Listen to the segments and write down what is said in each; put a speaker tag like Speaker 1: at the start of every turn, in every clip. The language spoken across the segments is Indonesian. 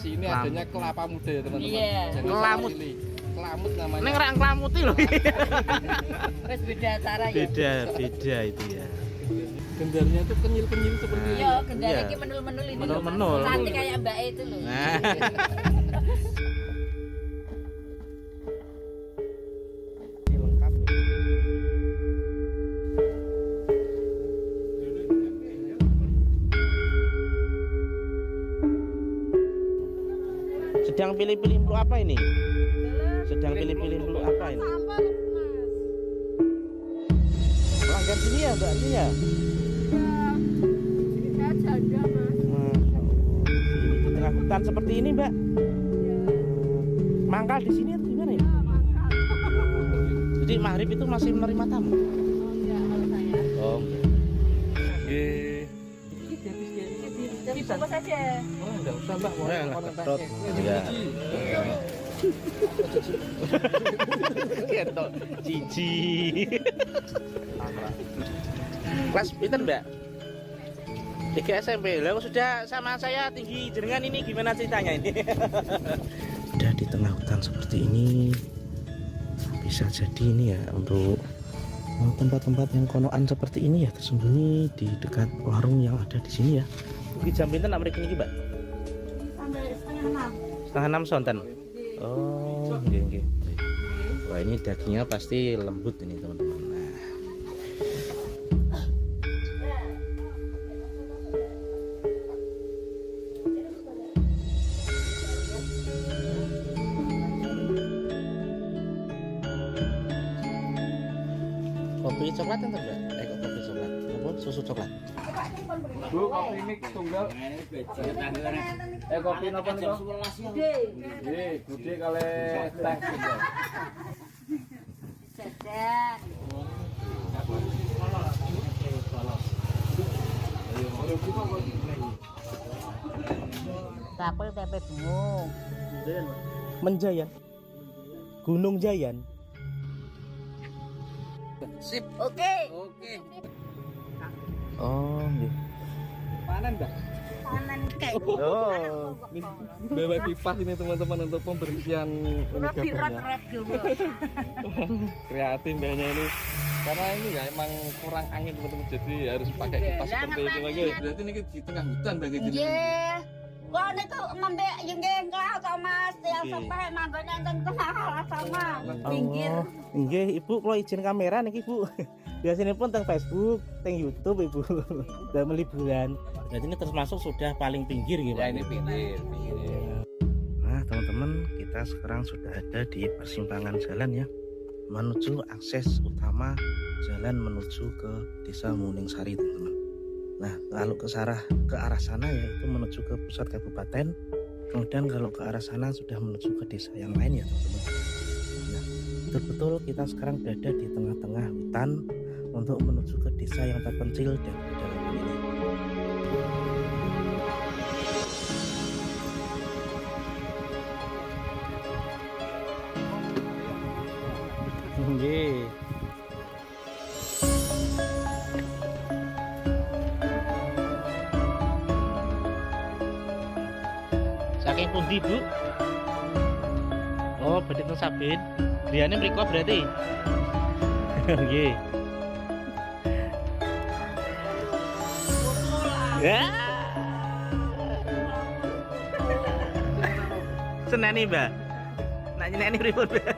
Speaker 1: Sini adanya kelapa muda ya teman-teman.
Speaker 2: Iya.
Speaker 1: Kelamut. Kelamut namanya.
Speaker 3: Neng rak ngelamuti loh.
Speaker 2: Terus beda cara ya.
Speaker 3: Beda itu ya.
Speaker 1: Gendarnya tuh kenyil-kenyil seperti ini.
Speaker 2: Iya, gendara
Speaker 3: Iya.
Speaker 2: iki menul-menul ini.
Speaker 3: Menul-menul.
Speaker 2: Cantik kayak Mbak E itu loh.
Speaker 3: Nah. Ini lengkap. Sedang pilih-pilih peluk apa ini? Sedang pilih-pilih peluk apa ini? Pelanggan sini ya Mbak ini ya?
Speaker 4: Saya janda, Mas.
Speaker 3: Masya Allah. Ini di tengah hutan seperti ini Mbak. Mangkal di sini atau gimana ya?
Speaker 4: Mangkal.
Speaker 3: Jadi maghrib itu masih menerima tamu?
Speaker 4: Oh iya, kalau saya.
Speaker 3: Oh.
Speaker 2: Dibungkus aja.
Speaker 1: Oh, enggak usah Mbak. Mau
Speaker 3: Ketot. Enggak. Ketot. Cici. Kelas pinter Mbak? 3 SMP. Lah sudah sama saya tinggi jenengan ini gimana ceritanya ini? Sudah di tengah hutan seperti ini. Bisa jadi ini ya untuk tempat-tempat yang konoan seperti ini ya tersembunyi di dekat warung yang ada di sini ya. Iki jam pinten nak mriki niki, Mbak?
Speaker 4: Sampai setengah 6.
Speaker 3: Setengah 6 sonten. Oh, nggih nggih. Wah, ini dagingnya pasti lembut ini, teman-teman. Nah. Kopi coklat entar, Mbak? Kok kopi coklat? Apa susu coklat?
Speaker 1: Bu, kopi mix tunggal. Kopi napa niku? Nggih, gede kali teh.
Speaker 2: Jajan. Tapel tempe bungung.
Speaker 3: Menjayan. Gunung Jayan.
Speaker 1: Sip.
Speaker 2: Oke.
Speaker 1: Oke.
Speaker 3: Oh, nggih.
Speaker 1: Panen, Mbak.
Speaker 2: Panen kayak
Speaker 3: Oh.
Speaker 1: Bawa kipas ini teman-teman untuk pembersihan ini gabahnya.
Speaker 2: Rat-rat juga.
Speaker 1: Kreatif kayaknya ini. Karena ini ya emang kurang angin teman-teman, jadi harus pakai kipas seperti itu lagi. Berarti ini di tengah hutan bagi jenis.
Speaker 2: Nggih. Kok niku ngembek nggih engkau Mas, yang
Speaker 3: Nggih.
Speaker 2: sampai manggone enten tengah sama pinggir.
Speaker 3: Oh, nggih, Ibu kalau izin kamera niki, Bu. Biasanya pun teng Facebook, teng YouTube, Ibu. Dalam liburan. Berarti ini termasuk sudah paling pinggir gitu.
Speaker 1: Ya ini pinggir.
Speaker 3: Nah, teman-teman, kita sekarang sudah ada di persimpangan jalan ya, menuju akses utama jalan menuju ke Desa Muningsari, teman-teman. Nah, kalau ke arah sana yaitu menuju ke pusat kabupaten. Kemudian kalau ke arah sana sudah menuju ke desa yang lain ya, teman-teman. Nah, betul-betul kita sekarang berada di tengah-tengah hutan untuk menuju ke desa yang terpencil dan pedalaman ini. Nggih. Saking pundi, Bu? Oh, berarti teng Sabin. Griyane mriko berarti. Nggih. Ya. Seneni, Mbak. Nak nyeneni pripun, Mbak?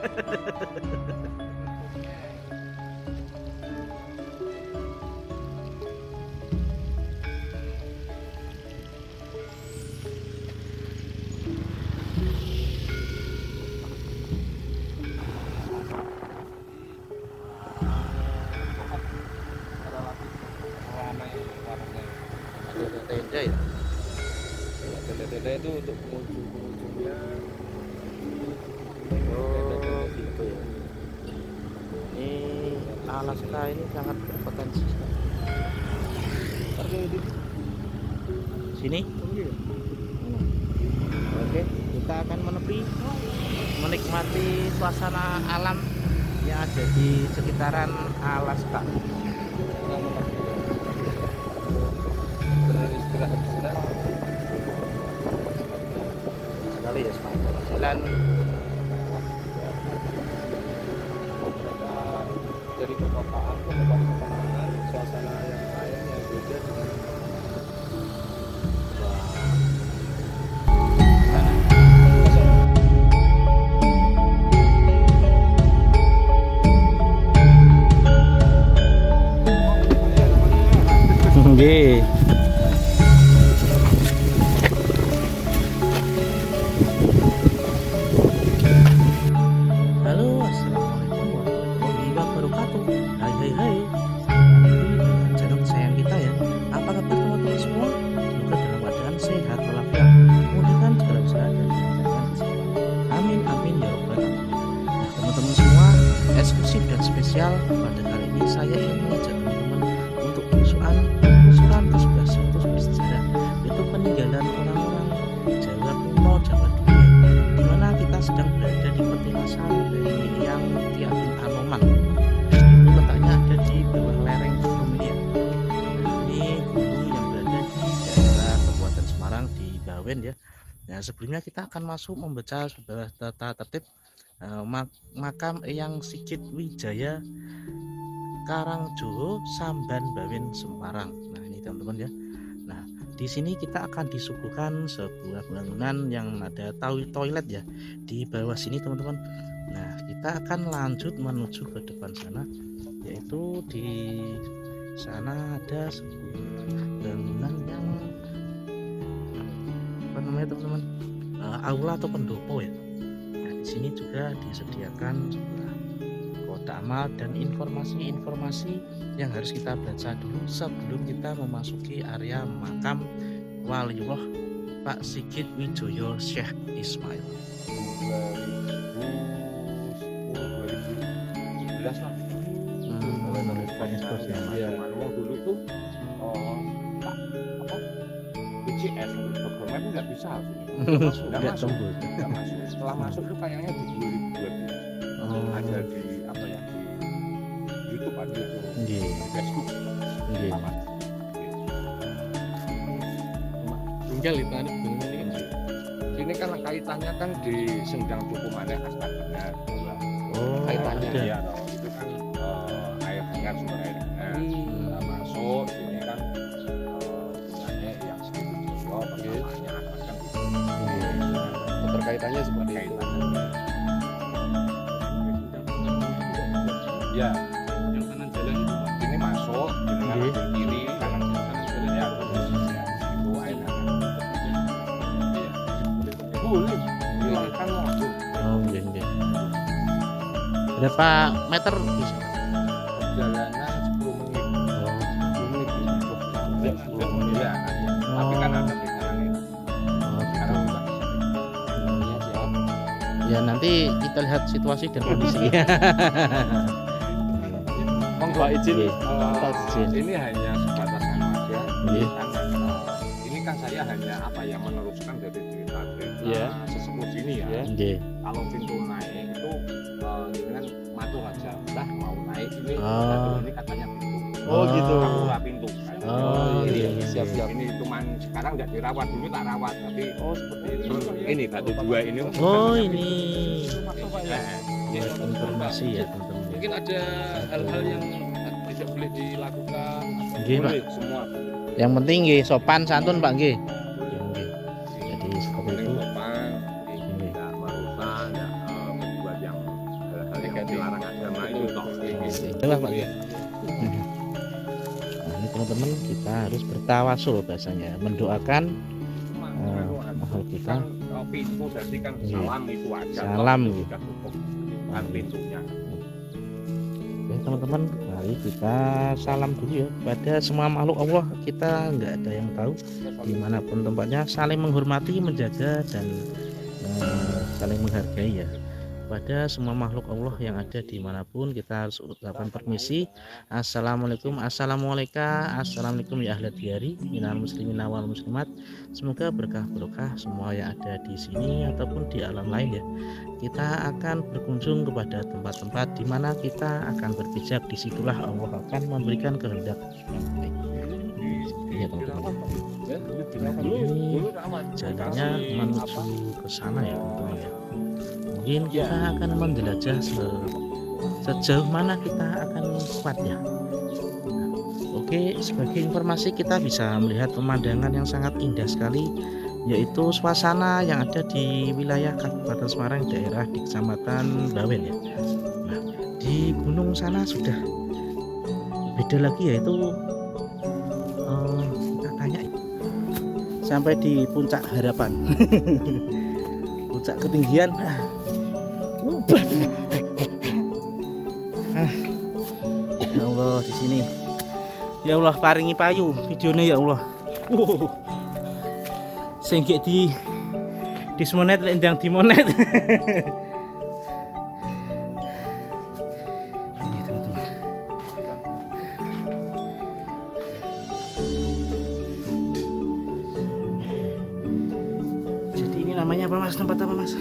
Speaker 3: Tenda ya.
Speaker 1: Tenda-tenda itu untuk pengunjung-pengunjungnya.
Speaker 3: Oh, gitu ya. Ini Alaska ini sangat berpotensi. Sini. Oke, kita akan menepi, menikmati suasana alam yang ada di sekitaran Alaska.
Speaker 1: Istirahat.
Speaker 3: sekali ya sepanjang jalan.
Speaker 1: Dari perkotaan ke pemandangan, suasana yang lain yang beda dengan
Speaker 3: Nggih. Halo, assalamualaikum warahmatullahi wabarakatuh. Hai hai hai. Dengan channel kesayangan kita ya. Apa kabar teman-teman semua? Semoga dalam keadaan sehat walafiat. Mudahkan segala usaha dan dilancarkan kesehatan. Amin amin ya rabbal alamin. Nah, teman-teman semua, eksklusif dan spesial pada kali ini saya ingin mengajak teman-teman untuk penelusuran ke sebuah situs bersejarah, yaitu peninggalan orang-orang Jawa kuno, Jawa dulu, di mana kita sedang berada di petilasan dari yang Tiapin Anoman. Itu letaknya ada di bawah lereng Gunung Muria. Ini gunung yang berada di daerah Kabupaten Semarang di Bawen ya. Nah, sebelumnya kita akan masuk membaca sebuah tata tertib makam Eyang Sigit Wijaya Karangjowo Samban Bawen Semarang. Nah, ini teman-teman ya. Nah, di sini kita akan disuguhkan sebuah bangunan yang ada toilet ya di bawah sini teman-teman. Nah, kita akan lanjut menuju ke depan sana, yaitu di sana ada sebuah bangunan yang apa namanya teman-teman, aula atau pendopo ya. Nah, di sini juga disediakan sebuah kotak amal dan informasi-informasi yang harus kita baca dulu sebelum kita memasuki area makam Waliullah Pak Sigit Wijaya Syekh Ismail.
Speaker 1: 2010 2011 lah.
Speaker 3: Ya.
Speaker 1: Dulu tuh BCS programnya itu nggak bisa nggak masuk. Setelah masuk itu kayaknya di 2012 ada di apa ya, di YouTube ada itu, di Facebook. Tinggal itu kan ini kan kaitannya kan di Sendang Cukumaneh Astagana. Kaitannya ya, itu kan air hangat, sumber air hangat. Kita masuk ini kan yang segitu pertamanya akan keterkaitannya seperti itu. Ya, yang kanan jalan ini masuk dengan kiri, kanan jalan ya, itu air hangat. Boleh, kan langsung.
Speaker 3: Oh, iya. Berapa meter bisa?
Speaker 1: Perjalanan 10 menit. 10 menit ya. Tapi kan ada perjalanan. Sekarang enggak. Ya, siap.
Speaker 3: Ya, nanti kita lihat situasi dan kondisi.
Speaker 1: Monggo izin.
Speaker 3: izin.
Speaker 1: Ini hanya sebatas anu aja.
Speaker 3: Iya.
Speaker 1: Ini kan saya hanya apa yang meneruskan dari cerita
Speaker 3: Iya.
Speaker 1: sesepuh sini ya.
Speaker 3: Nggih.
Speaker 1: Kalau pintu naik itu dengan matur aja. Lah mau naik ini, ini katanya pintu.
Speaker 3: Oh, gitu.
Speaker 1: Kapura pintu.
Speaker 3: Oh, iya.
Speaker 1: Siap-siap. Ini cuman sekarang nggak dirawat, dulu tak rawat, tapi seperti itu. Ini batu dua ini.
Speaker 3: Oh, ini
Speaker 1: Ya,
Speaker 3: informasi ya teman-teman.
Speaker 5: Mungkin ada hal-hal yang tidak boleh dilakukan.
Speaker 3: Nggih, Pak.
Speaker 1: boleh semua.
Speaker 3: Yang penting nggih sopan santun, Pak nggih. Nggih. Jadi seperti
Speaker 1: Paling
Speaker 3: itu.
Speaker 1: sopan, tidak merusak, tidak membuat yang hal-hal yang dilarang agama itu toh.
Speaker 3: Itulah Pak. Nah, ini teman-teman kita harus bertawasul bahasanya, mendoakan makhluk kita.
Speaker 1: Pintu berarti kan
Speaker 3: Iya.
Speaker 1: salam itu aja.
Speaker 3: Salam.
Speaker 1: Sudah cukup kan pintunya.
Speaker 3: Oke teman-teman, mari kita salam dulu ya pada semua makhluk Allah. Kita nggak ada yang tahu dimanapun tempatnya, saling menghormati, menjaga dan saling menghargai ya. Pada semua makhluk Allah yang ada dimanapun kita harus ucapkan permisi. Assalamualaikum, assalamualaikum ya ahli diyari minal muslimin wal muslimat. Semoga berkah barokah semua yang ada di sini ataupun di alam lain ya. Kita akan berkunjung kepada tempat-tempat di mana kita akan berpijak. Disitulah Allah akan memberikan kehendak yang baik. Ya teman-teman.
Speaker 5: Dulu aman.
Speaker 3: Jalannya menuju ke sana ya teman-teman ya. Mungkin kita akan menjelajah sejauh mana kita akan kuat ya. Oke, sebagai informasi kita bisa melihat pemandangan yang sangat indah sekali, yaitu suasana yang ada di wilayah Kabupaten Semarang, daerah di Kecamatan Bawen ya. Nah, di gunung sana sudah beda lagi, yaitu katanya sampai di puncak harapan. Puncak ketinggian. Ya Allah, di sini. Ya Allah, paringi payu videonya ya Allah. Sengke di semonet lendang di monet. Ini teman-teman. Jadi ini namanya apa Mas? Tempat apa Mas?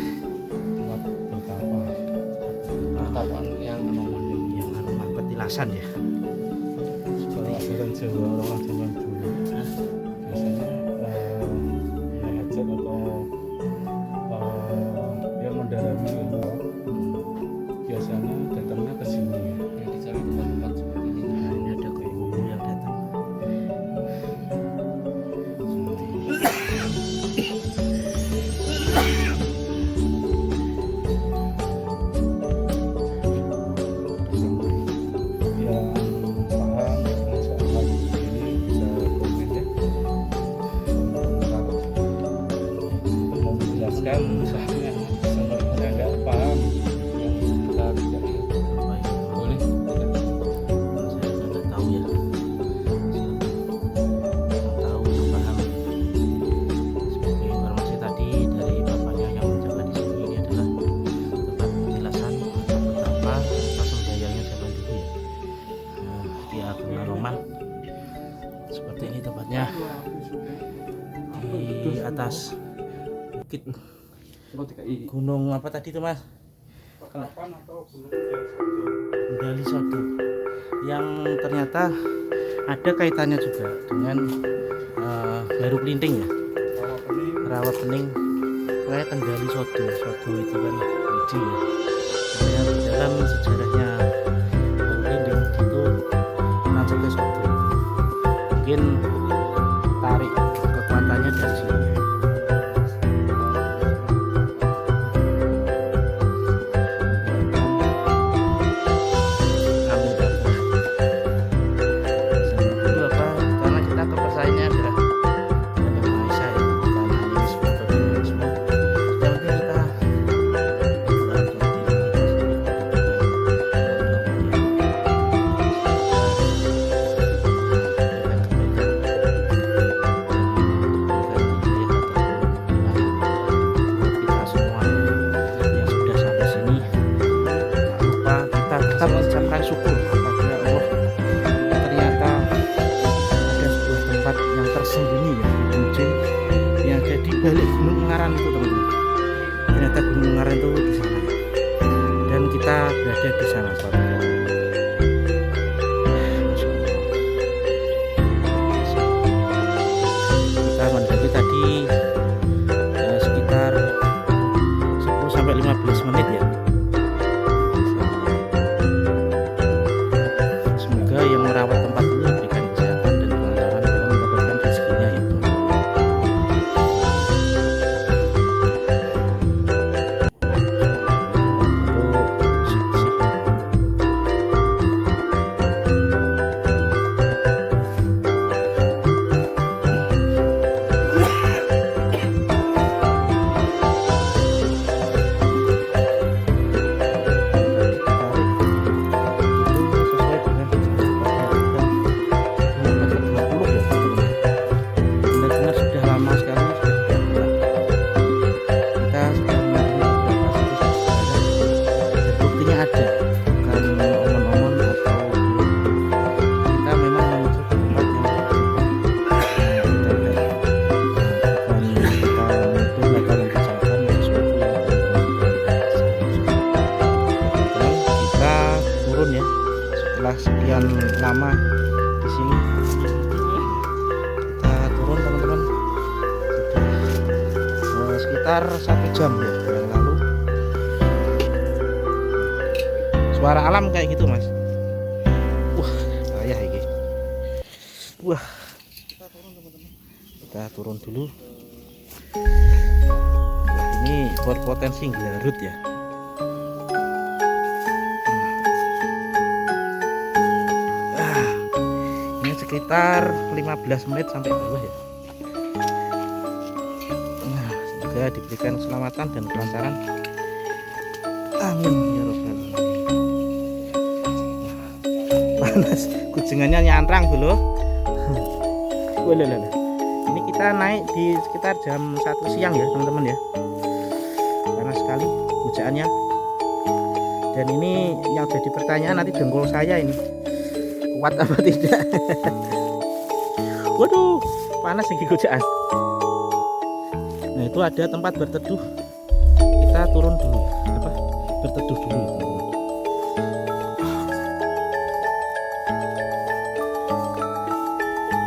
Speaker 5: Pertapaan yang
Speaker 3: Yang Anoman Petilasan ya.
Speaker 6: Kalau ajaran Jawa orang zaman dulu biasanya yang hajat atau yang mendalami ilmu biasanya datangnya ke sini ya.
Speaker 5: yang dicari tempat-tempat seperti ini.
Speaker 3: Nah, ini ada guru yang datang.
Speaker 6: Yang paham masalah ini bisa komen ya. Untuk menjelaskan sesuatu sama yang nggak paham yang kita tidak
Speaker 5: Boleh.
Speaker 3: Saya nggak tahu ya. Yang tahu yang paham. Sebagai informasi tadi dari bapaknya yang menjaga di sini, ini adalah tempat petilasan atau betapa sembayangnya zaman dulu ya. Di Agung Roman. Seperti ini tempatnya di atas bukit gunung apa tadi tuh Mas? Gali Sodo, yang ternyata ada kaitannya juga dengan Baru Kelinting ya, Rawa Pening, kayak Kendali Sodo. Sodo itu kan biji ya. Yang dalam sejarahnya Baru Kelinting itu nancapnya Sodo. Mungkin tarik kekuatannya dari sini. Dulu apa? Karena kita kepercayaannya adalah Yang Maha Esa ya, bukan hanya sebagai ini semua. Yang penting kita kita semua yang sudah sampai sini, tak lupa kita tetap mengucapkan syukur kepada Allah. Ternyata ada sebuah tempat yang tersembunyi ya di ujung yang ada di balik Gunung Ungaran itu teman-teman. Ternyata Gunung Ungaran itu di sana ya. Dan kita berada di sana suatu kali. Masya Allah. Kita mendaki tadi sekitar 10-15 menit ya. Semoga yang merawat tempat ini diberikan kesehatan dan kelancaran dalam mendapatkan rezekinya ya. Untuk bersih-bersih. sekitar 1 jam ya yang lalu. Suara alam kayak gitu mas. Wah bahaya ini. Wah kita turun dulu. Wah ini berpotensi garut ya. Ini sekitar 15 menit sampai bawah ya. Semoga diberikan keselamatan dan kelancaran. Amin ya robbal alamin. Panas, kucingannya nyantrang dulu. Ini kita naik di sekitar jam 1 siang ya teman-teman ya. Panas sekali hujannya. Dan ini yang jadi pertanyaan nanti dengkul saya ini kuat apa tidak. Waduh, panas ini hujan. Nah itu ada tempat berteduh, kita turun dulu berteduh dulu ya, teman-teman.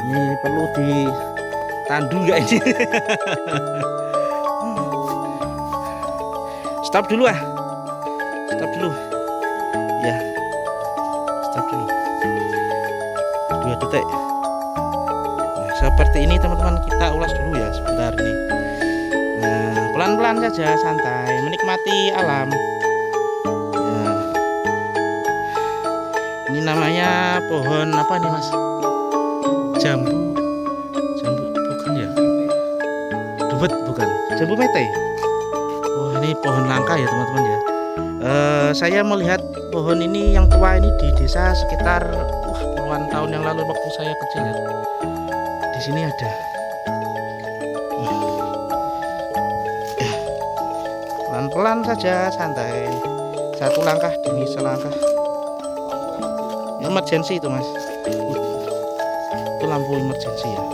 Speaker 3: Ini perlu ditandu nggak ini? Stop dulu stop dulu ya, stop dulu 2 detik. Nah, seperti ini teman-teman, kita ulas dulu ya sebentar nih. Nah, pelan-pelan saja, santai, menikmati alam. Ya. Ini namanya pohon apa nih mas? Jambu bukan ya? Dubet bukan? Jambu mete. Oh ini pohon langka ya teman-teman ya. Saya melihat pohon ini yang tua ini di desa sekitar puluhan tahun yang lalu waktu saya kecil ya. Di sini ada. Pelan-pelan saja, santai. 1 langkah demi selangkah. Emergency itu mas. Itu lampu emergency ya.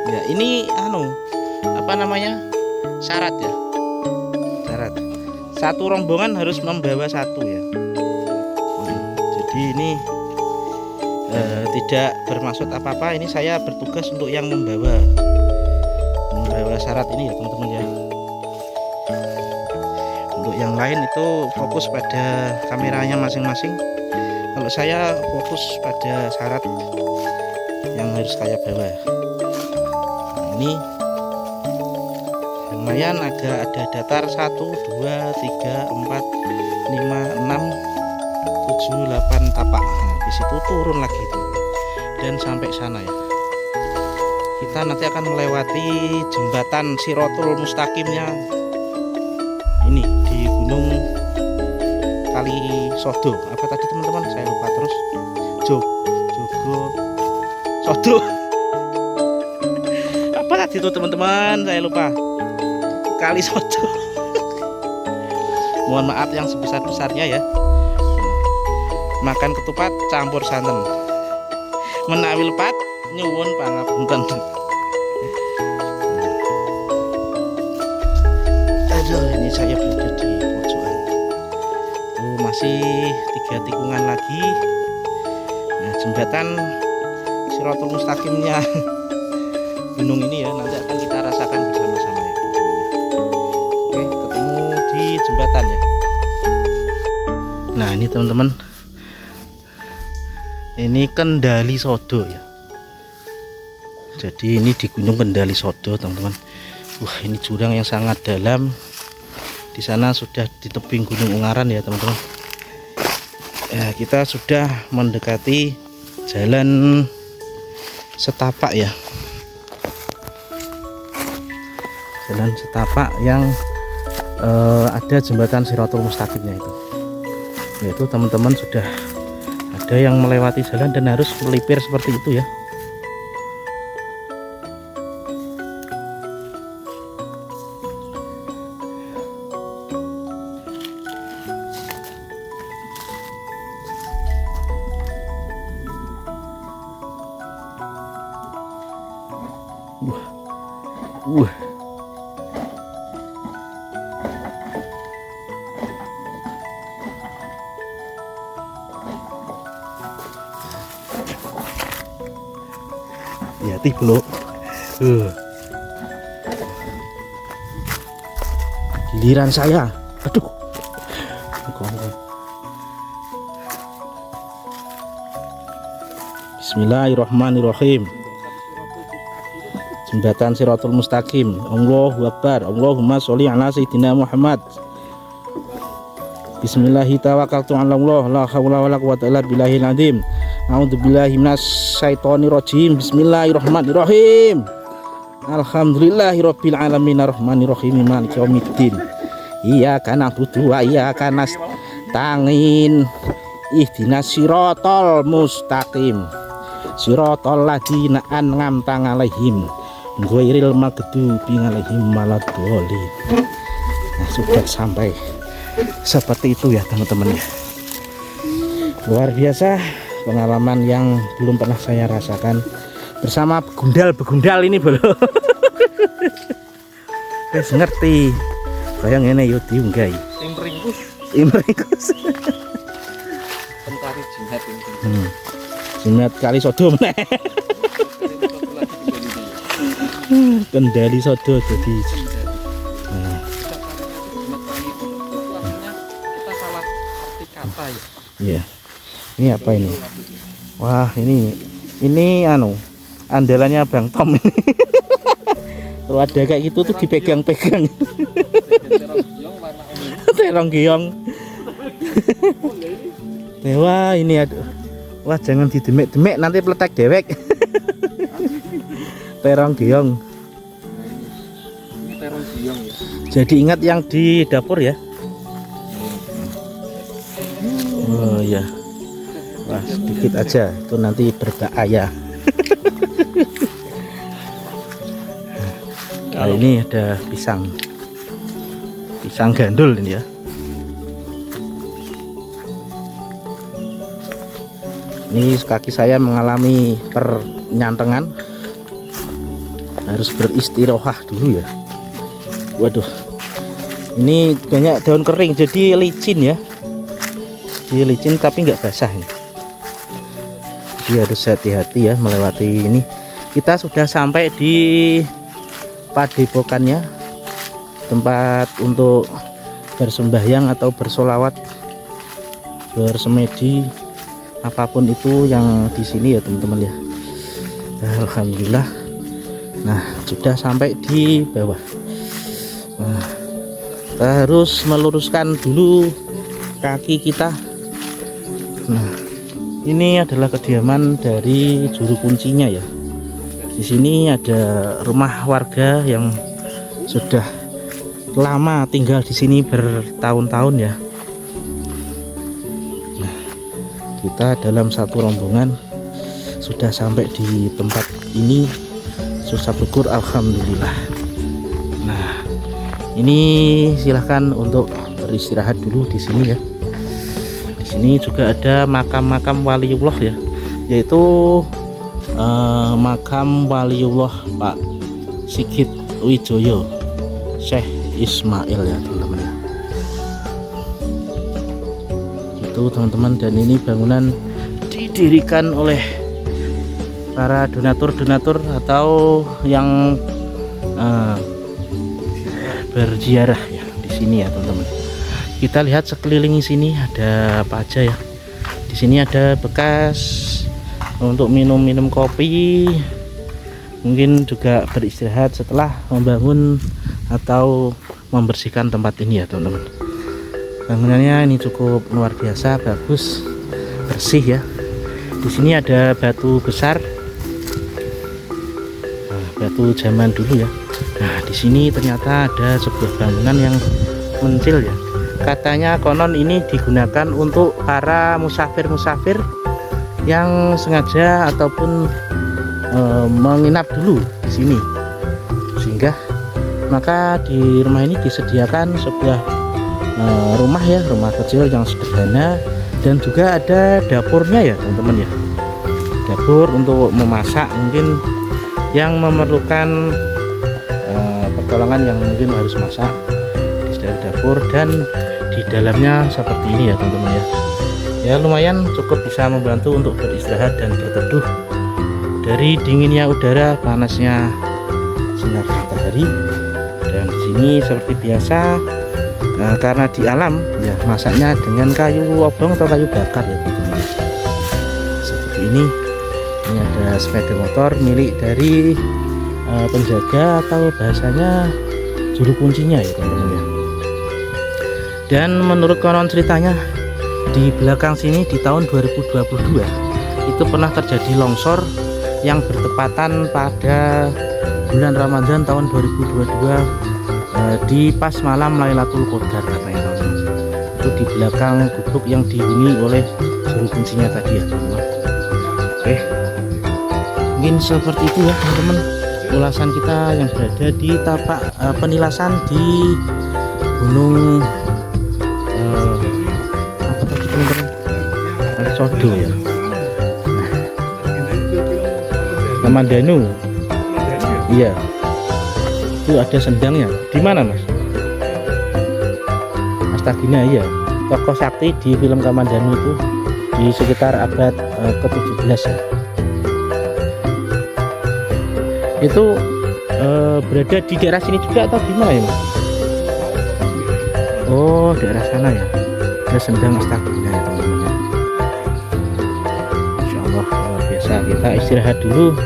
Speaker 3: Ya ini apa namanya, syarat ya, syarat 1 rombongan harus membawa 1 ya. Jadi ini tidak bermaksud apa-apa, ini saya bertugas untuk yang membawa syarat ini ya teman-teman ya. Untuk yang lain itu fokus pada kameranya masing-masing. Kalau saya fokus pada syarat yang harus saya bawa. Nah, ini lumayan agak ada datar 1, 2, 3, 4, 5, 6, 7, 8 tapak. Nah, di situ turun lagi itu dan sampai sana ya. Kita nanti akan melewati jembatan Shirathul Mustaqimnya ini di Gunung Kalisodo. Apa tadi teman-teman? Saya lupa terus. Jogo Sodo. Apa tadi itu teman-teman? Saya lupa. Kalisodo. Mohon maaf yang sebesar-besarnya ya. Makan ketupat campur santen. Menawi lepat nyuwun pangapunten. Aduh, ini saya berada di pojokan. Masih 3 tikungan lagi. Nah, jembatan Shirathul Mustaqimnya gunung ini ya nanti akan kita rasakan bersama-sama ya. Oke, ketemu di jembatan ya. Nah, ini teman-teman. Ini Kendali Sodo ya. Jadi ini di Gunung Kendali Sodo, teman-teman. Wah, ini jurang yang sangat dalam. Di sana sudah di tebing Gunung Ungaran ya, teman-teman. Ya, kita sudah mendekati jalan setapak ya. Jalan setapak yang ada jembatan Shirathul Mustaqimnya itu. Yaitu teman-teman sudah ada yang melewati jalan dan harus melipir seperti itu ya. hati bro. Giliran saya. Aduh. Bismillahirrahmanirrahim. Jembatan Shirathul Mustaqim. Allahu Akbar. Allahumma sholli ala sayyidina Muhammad. Bismillahi tawakkaltu 'ala Allah, la haula wala quwwata illa billahil azim. A'udzubillahi minasyaitonir rajim. Bismillahirrahmanirrahim. Alhamdulillahirabbil alamin arrahmanir rahim maliki yaumiddin. Iyyaka na'budu wa iyyaka nasta'in. Ihdinas siratal mustaqim. Siratal ladzina an'amta 'alaihim ghairil maghdubi 'alaihim waladdallin. Nah, sudah sampai seperti itu ya teman-teman ya. Luar biasa pengalaman yang belum pernah saya rasakan bersama begundal ini bro. Wes ngerti bayang ini yo diunggahi imringkus
Speaker 5: Pentari jihad ini.
Speaker 3: jimat kali sodo meneh. Kendali sodo jadi
Speaker 5: Kita salah arti kata ya.
Speaker 3: iya. Ini apa ini? Wah, ini anu andalannya Bang Tom ini. Kalau ada kayak gitu tuh dipegang-pegang. Terong giong. Wah, ini aduh. Wah, jangan didemek-demek nanti peletek dewek. Terong giong.
Speaker 5: Ini terong giong ya.
Speaker 3: Jadi ingat yang di dapur ya. Oh ya. Wah, sedikit aja itu nanti berbahaya. Nah, ini ada pisang gandul ini ya. Ini kaki saya mengalami pernyantengan, harus beristirahat dulu ya. Waduh, ini banyak daun kering jadi licin ya. Jadi licin tapi nggak basah ini. Jadi harus hati-hati ya melewati ini. Kita sudah sampai di padepokannya, tempat untuk bersembahyang atau bersolawat, bersemedi, apapun itu yang di sini ya teman-teman ya. Alhamdulillah. Nah, sudah sampai di bawah. Nah, kita harus meluruskan dulu kaki kita. Nah, ini adalah kediaman dari juru kuncinya ya. Di sini ada rumah warga yang sudah lama tinggal di sini bertahun-tahun ya. Nah, kita dalam satu rombongan sudah sampai di tempat ini. Susah syukur alhamdulillah. Nah, ini silahkan untuk beristirahat dulu di sini ya. Di sini juga ada makam-makam waliullah ya, yaitu makam waliullah Pak Sigit Wijoyo Syekh Ismail ya teman-teman ya. Itu teman-teman, dan ini bangunan didirikan oleh para donatur atau yang berziarah ya di sini ya teman-teman. Kita lihat sekeliling sini ada apa aja ya. Di sini ada bekas untuk minum kopi, mungkin juga beristirahat setelah membangun atau membersihkan tempat ini ya teman-teman. Bangunannya ini cukup luar biasa, bagus, bersih ya. Di sini ada batu besar, batu zaman dulu ya. Nah, di sini ternyata ada sebuah bangunan yang mencil ya. Katanya konon ini digunakan untuk para musafir-musafir yang sengaja ataupun menginap dulu di sini, sehingga maka di rumah ini disediakan sebuah rumah ya, rumah kecil yang sederhana, dan juga ada dapurnya ya teman-teman ya. Dapur untuk memasak, mungkin yang memerlukan pertolongan yang mungkin harus masak di dapur, dan di dalamnya seperti ini ya teman-teman ya. Ya lumayan cukup bisa membantu untuk beristirahat dan berteduh dari dinginnya udara, panasnya sinar matahari. Dan di sini seperti biasa, karena di alam ya masaknya dengan kayu obong atau kayu bakar ya teman-teman. Seperti ini ada sepeda motor milik dari penjaga atau bahasanya juru kuncinya ya teman-teman ya. Dan menurut konon ceritanya di belakang sini di tahun 2022 itu pernah terjadi longsor yang bertepatan pada bulan Ramadan tahun 2022 di pas malam Lailatul Qadar katanya teman-teman. Itu di belakang gubuk yang dihuni oleh juru kuncinya tadi ya teman-teman. Oke, mungkin seperti itu ya teman-teman ulasan kita yang berada di tapak penilasan di gunung apa tadi teman-teman, Sodo ya, Kamandanu. Iya, itu ada sendangnya. Di mana Mas? Astagina ya, tokoh sakti di film Kamandanu itu di sekitar abad ke-17 ya. Itu berada di daerah sini juga atau di mana ya Mas? Oh, daerah sana ya. Ada sendang Astagina ya teman-teman. Insya Allah luar biasa. Kita istirahat dulu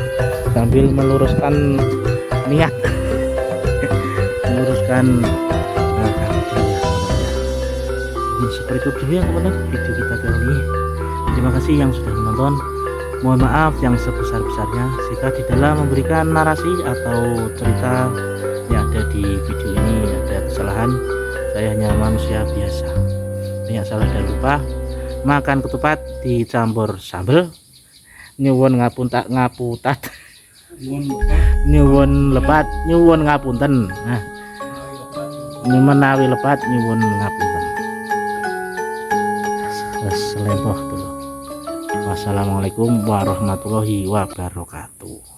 Speaker 3: sambil meluruskan niat, meluruskan seperti itu dulu ya teman-teman video kita kali ini. Terima kasih yang sudah menonton. Mohon maaf yang sebesar-besarnya jika di dalam memberikan narasi atau cerita yang ada di video ini ada kesalahan. Saya hanya manusia biasa, banyak salah dan lupa. Makan ketupat dicampur sambal, nyuwun ngapuntat ngaputat, nyuwun lepat, nyuwun ngapunten. Nah, menawi lepat nyuwun ngapunten. Selempoh dulu. Wassalamualaikum warahmatullahi wabarakatuh.